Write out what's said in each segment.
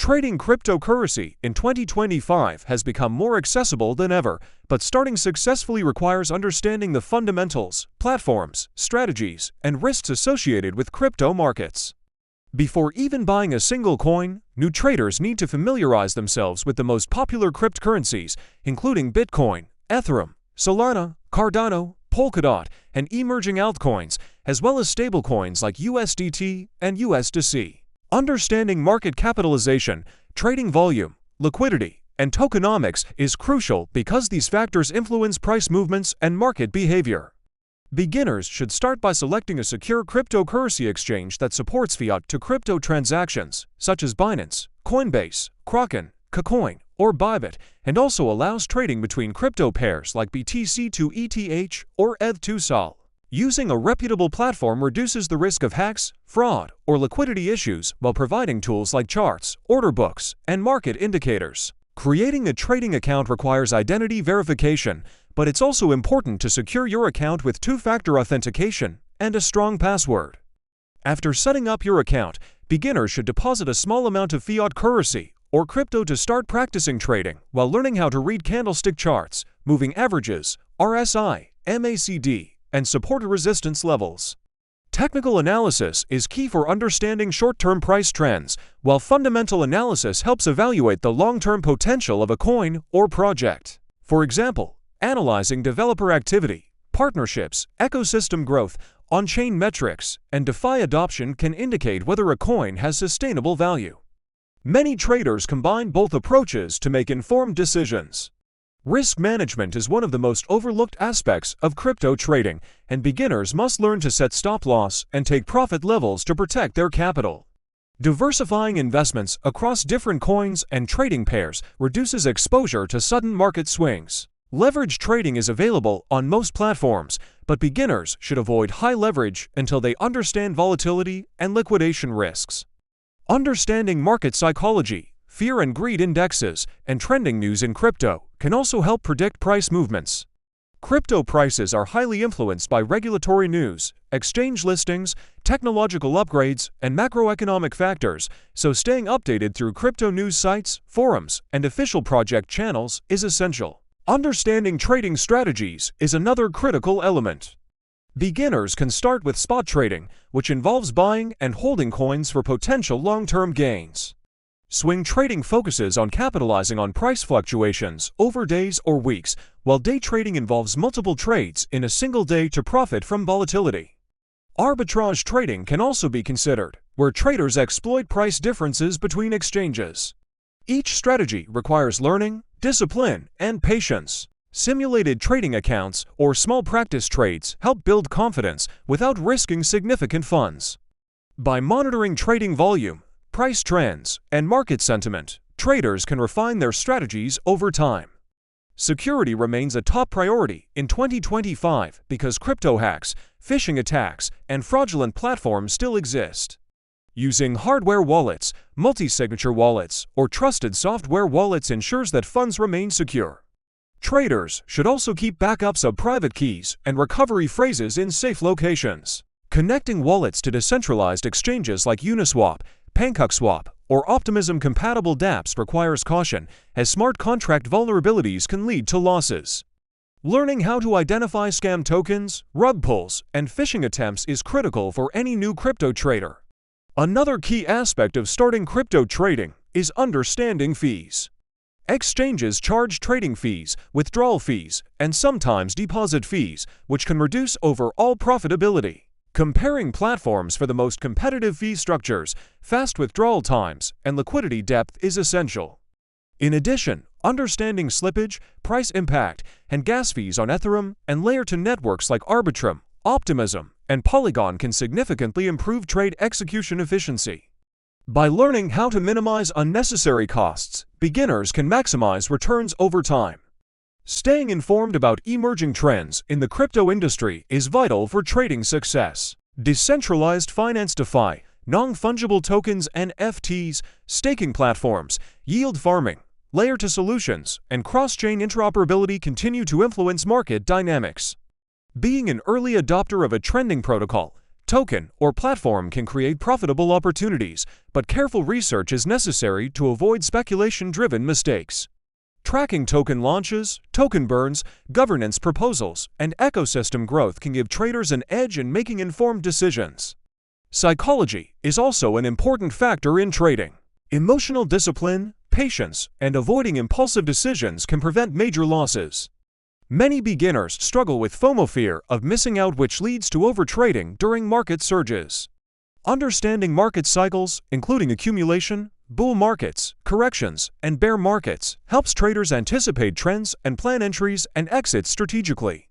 Trading cryptocurrency in 2025 has become more accessible than ever, but starting successfully requires understanding the fundamentals, platforms, strategies, and risks associated with crypto markets. Before even buying a single coin, new traders need to familiarize themselves with the most popular cryptocurrencies, including Bitcoin, Ethereum, Solana, Cardano, Polkadot, and emerging altcoins, as well as stablecoins like USDT and USDC. Understanding market capitalization, trading volume, liquidity, and tokenomics is crucial because these factors influence price movements and market behavior. Beginners should start by selecting a secure cryptocurrency exchange that supports fiat to crypto transactions, such as Binance, Coinbase, Kraken, KuCoin, or Bybit, and also allows trading between crypto pairs like BTC to ETH or ETH to SOL. Using a reputable platform reduces the risk of hacks, fraud, or liquidity issues while providing tools like charts, order books, and market indicators. Creating a trading account requires identity verification, but it's also important to secure your account with two-factor authentication and a strong password. After setting up your account, beginners should deposit a small amount of fiat currency or crypto to start practicing trading while learning how to read candlestick charts, moving averages, RSI, MACD, and support resistance levels. Technical analysis is key for understanding short-term price trends, while fundamental analysis helps evaluate the long-term potential of a coin or project. For example, analyzing developer activity, partnerships, ecosystem growth, on-chain metrics, and DeFi adoption can indicate whether a coin has sustainable value. Many traders combine both approaches to make informed decisions. Risk management is one of the most overlooked aspects of crypto trading, and beginners must learn to set stop-loss and take profit levels to protect their capital. Diversifying investments across different coins and trading pairs reduces exposure to sudden market swings. Leverage trading is available on most platforms, but beginners should avoid high leverage until they understand volatility and liquidation risks. Understanding market psychology, fear and greed indexes, and trending news in crypto can also help predict price movements. Crypto prices are highly influenced by regulatory news, exchange listings, technological upgrades, and macroeconomic factors, so staying updated through crypto news sites, forums, and official project channels is essential. Understanding trading strategies is another critical element. Beginners can start with spot trading, which involves buying and holding coins for potential long-term gains. Swing trading focuses on capitalizing on price fluctuations over days or weeks, while day trading involves multiple trades in a single day to profit from volatility. Arbitrage trading can also be considered, where traders exploit price differences between exchanges. Each strategy requires learning, discipline, and patience. Simulated trading accounts or small practice trades help build confidence without risking significant funds. By monitoring trading volume, price trends, and market sentiment, traders can refine their strategies over time. Security remains a top priority in 2025 because crypto hacks, phishing attacks, and fraudulent platforms still exist. Using hardware wallets, multi-signature wallets, or trusted software wallets ensures that funds remain secure. Traders should also keep backups of private keys and recovery phrases in safe locations. Connecting wallets to decentralized exchanges like Uniswap, PancakeSwap, or Optimism-compatible dApps requires caution, as smart contract vulnerabilities can lead to losses. Learning how to identify scam tokens, rug pulls, and phishing attempts is critical for any new crypto trader. Another key aspect of starting crypto trading is understanding fees. Exchanges charge trading fees, withdrawal fees, and sometimes deposit fees, which can reduce overall profitability. Comparing platforms for the most competitive fee structures, fast withdrawal times, and liquidity depth is essential. In addition, understanding slippage, price impact, and gas fees on Ethereum and layer-2 networks like Arbitrum, Optimism, and Polygon can significantly improve trade execution efficiency. By learning how to minimize unnecessary costs, beginners can maximize returns over time. Staying informed about emerging trends in the crypto industry is vital for trading success. Decentralized finance DeFi, non-fungible tokens NFTs, staking platforms, yield farming, layer-2 solutions, and cross-chain interoperability continue to influence market dynamics. Being an early adopter of a trending protocol token, or platform can create profitable opportunities, but careful research is necessary to avoid speculation-driven mistakes. Tracking token launches, token burns, governance proposals, and ecosystem growth can give traders an edge in making informed decisions. Psychology is also an important factor in trading. Emotional discipline, patience, and avoiding impulsive decisions can prevent major losses. Many beginners struggle with FOMO, fear of missing out, which leads to overtrading during market surges. Understanding market cycles, including accumulation, bull markets, corrections, and bear markets, helps traders anticipate trends and plan entries and exits strategically.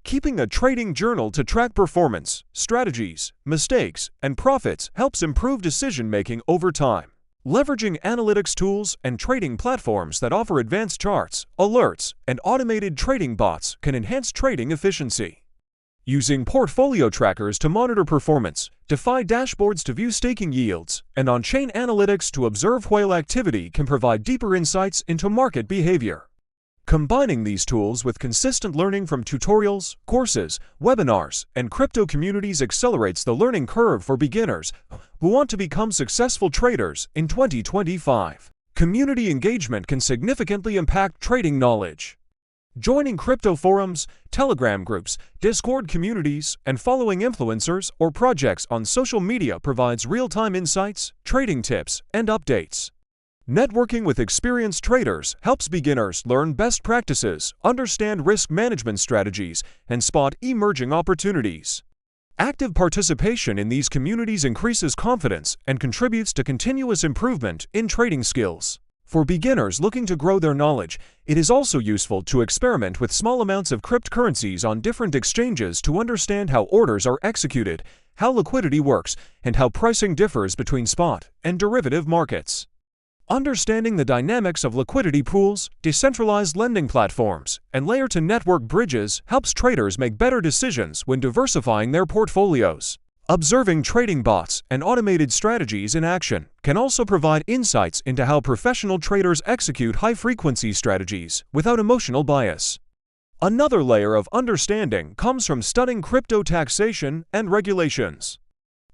Keeping a trading journal to track performance, strategies, mistakes, and profits helps improve decision-making over time. Leveraging analytics tools and trading platforms that offer advanced charts, alerts, and automated trading bots can enhance trading efficiency. Using portfolio trackers to monitor performance, DeFi dashboards to view staking yields, and on-chain analytics to observe whale activity can provide deeper insights into market behavior. Combining these tools with consistent learning from tutorials, courses, webinars, and crypto communities accelerates the learning curve for beginners who want to become successful traders in 2025. Community engagement can significantly impact trading knowledge. Joining crypto forums, Telegram groups, Discord communities, and following influencers or projects on social media provides real-time insights, trading tips, and updates. Networking with experienced traders helps beginners learn best practices, understand risk management strategies, and spot emerging opportunities. Active participation in these communities increases confidence and contributes to continuous improvement in trading skills. For beginners looking to grow their knowledge, it is also useful to experiment with small amounts of cryptocurrencies on different exchanges to understand how orders are executed, how liquidity works, and how pricing differs between spot and derivative markets. Understanding the dynamics of liquidity pools, decentralized lending platforms, and layer-to-network bridges helps traders make better decisions when diversifying their portfolios. Observing trading bots and automated strategies in action can also provide insights into how professional traders execute high-frequency strategies without emotional bias. Another layer of understanding comes from studying crypto taxation and regulations.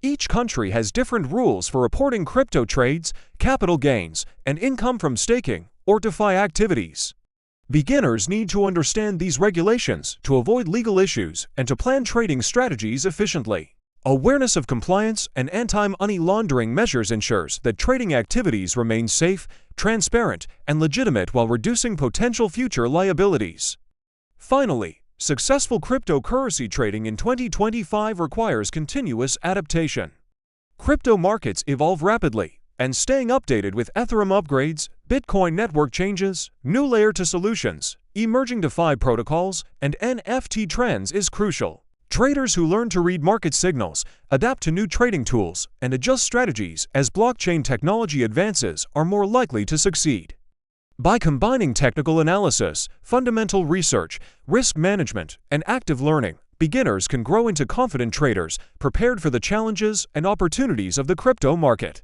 Each country has different rules for reporting crypto trades, capital gains, and income from staking or DeFi activities. Beginners need to understand these regulations to avoid legal issues and to plan trading strategies efficiently. Awareness of compliance and anti-money laundering measures ensures that trading activities remain safe, transparent, and legitimate while reducing potential future liabilities. Finally, successful cryptocurrency trading in 2025 requires continuous adaptation. Crypto markets evolve rapidly, and staying updated with Ethereum upgrades, Bitcoin network changes, new layer-to solutions, emerging DeFi protocols, and NFT trends is crucial. Traders who learn to read market signals, adapt to new trading tools, and adjust strategies as blockchain technology advances are more likely to succeed. By combining technical analysis, fundamental research, risk management, and active learning, beginners can grow into confident traders prepared for the challenges and opportunities of the crypto market.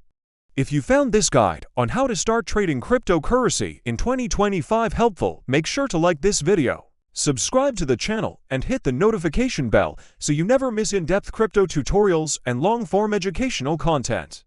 If you found this guide on how to start trading cryptocurrency in 2025 helpful, make sure to like this video. Subscribe to the channel and hit the notification bell so you never miss in-depth crypto tutorials and long-form educational content.